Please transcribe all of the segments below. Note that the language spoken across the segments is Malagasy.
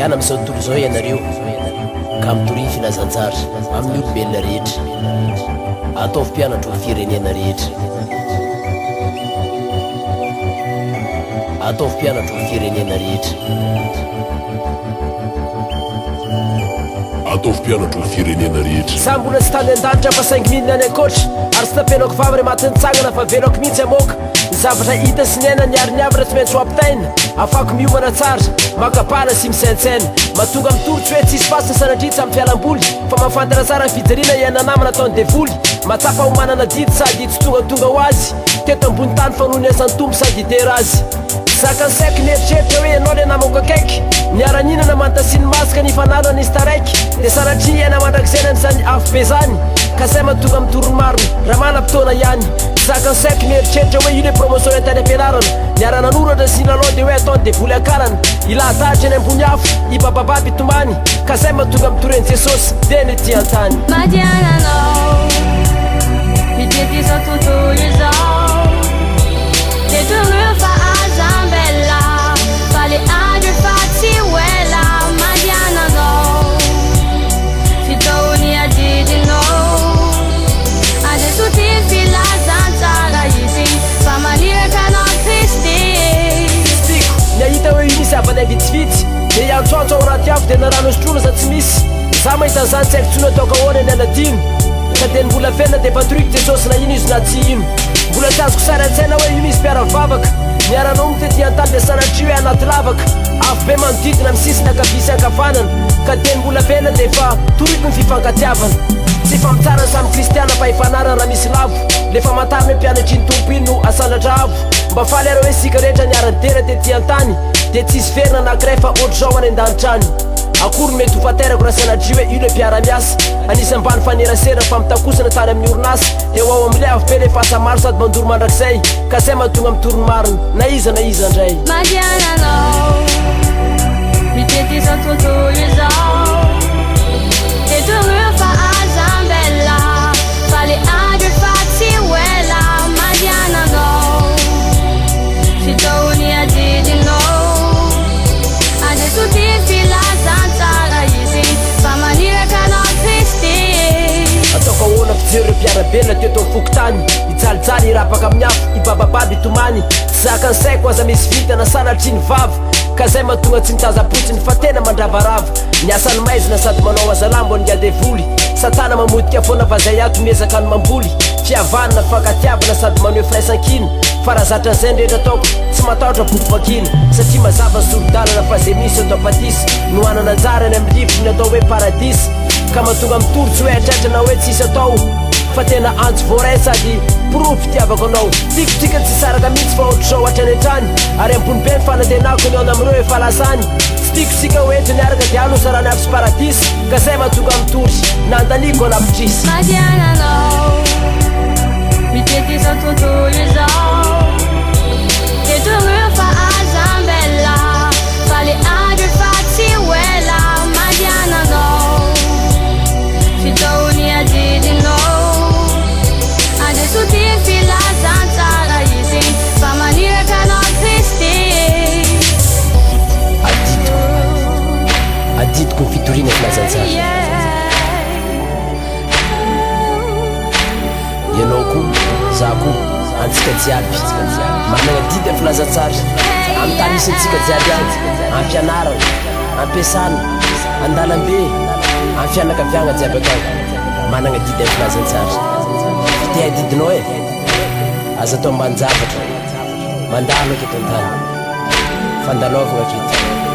mandiana amin'izao tontolo izao ianareo ka mitoriny filazantsara amin'ny olombelona rehetra ataovy mpianatra ho firenena rehetra ataovy mpianatra ho firenena rehetra ataovy mpianatra ho firenena rehetra sa mbola tsy tany an-danitra fa 5 milina any ankoatra ary tsy tapenako vavy ry matinitsangana fa velako mihitsy amoka ny zavatra hita sy ny aina niary ny avy raha tsy maintsy ho ampitaina afako miomana tsara makapana sy misaintsaina mahatonga mitorotsy hoe tsisy fasina sanadritra amin'ny fialam-boly fa mahafantana tsara ny fijaliana iana namana ataony devoly matsapa homanana didy sady itsy tongatonga ho azy teto ambony tany fa noho ny asan'ny tompo sady hitera azy zakany saiko nieritreritra hoe ianao le namako akaiky niara-ninana mantasiny masika ny fanalo anisy taraiky dia sanatria iana mandrakizena n'izany afo be zany ka zay mahatonga mitorony marony raha manam-potoana ihany zakany saiko nieritreritra hoe io le promotion entany ampianarana niara-nanoratra sy lalao dia hoe ataony devoly akalana ilatahatra eny ambony afo ibabababy tomany ka zay mahatonga mitoreny jesosy dia ny ety an-tany madiananao mitety izao tontolo izao de tournure fa azambella fa le andro fa tsy wela madiananao fitaony adidinao adesso ti filazantsara izy fa maniraka anao Kristy niahita hoe io misy avany vitsivitsy dia iantsoantso ao raty afo dia narano sotrona sa tsy misy za mahita n'izany tsy haiko tsony ataoko ahoana ny aladino ka dia ny mbola felona dia patroiko jesosy na ino izy na tsy ino mbola tsy azoko sary an-tsaina hoe io misy mpiaravavaka niaranao mitety an-tany dia sanatria hoe anaty lavaka afo be manodidina amin'ny sisiny akabisy ankavanana ka dia ny mbola felona dia efa toriko ny fifankatiavana tsy famitsara ny samy kristiana fa hifanarana raha misy lavo le famantarana hoe mpianatry ny tompo ino no asandratra avo mba faly areo hoe sika rehetra niaran-tena tety an-tany dia tsisy verina anankiray fa ohatr'izao any an-danitrany akory mety ho faterako raha sanatria hoe io le mpiara-miasa anisambany fanerasera fa mitakosana tany amin'ny orinasa eo ao amin'ile avo be le fahasamaro sady mandoro mandrakizay ka zay mahatonga mitorony marina na iza indray madiananao mitety izao tontolo izao de tournure fa azambella fa le andro fa tsy wela madiananao fitaony adidinao adesso ti filazantsara izy fa maniraka anao Kristy ataoko ahoana fijery reo mpiarabelona teto amin'ny fokotany ijalijaly irapaka amin'ny afo ibabababy itomany zakany saiko aza misy vitana sanatry ny vava ka zay mahatonga tsy nitazapotsiny fa tena mandravarava niasany maizina sady manao azalambo angadevoly satana mamodika foana fa zay ato miezaka ny mamboly fiavanana fankatiavana sady maneho firaisan-kina fa raha zatra an'izay nrehetra ataoko tsy matahotra bokovakina satria mazava ny sorodalana fa zay misy atao patisy no anana anjarany amin'ny livro ny atao hoe paradisy ka mahatonga mitorotsy hoe atratrana hoe tsisy atao fa tena antso voaray sady profy tiavako anao tikotsika tsy saraka mihitsy fa ohatr'izao hatrany an-trany ary ambony be ny fanantenako ny ao amin'ireo efa lasany tsy tikotsika hoeto niaraka dia anosarany avy sy paradisy ka zay mahatonga mitory nandaniko anapitrisy madiananao mitety izao tontolo izao de tournure fa azambella fa le andro fa tsy wela madiananao fitaony adidinao adesso ti filazantsara izy fa maniraka anao Kristy adidiko ny fitoriana filazantsara ianao koa za koa antsika jiaby manana didy amin'ny filazantsara amin'ny tany isantsika jiaby any ampianarana ampiasana andalam-be amin'ny fianakaviagna jiaby akany manana didy amin'ny filazantsara te adidinao e aza atao ambany zavatra mandalo aketo an-tany fandalaovagna aketo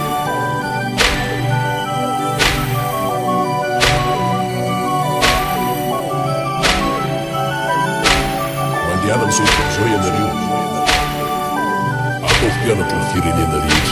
mandiana amin'izao tontolo izao ianareo ataovy mpianatra ny firenena rehetra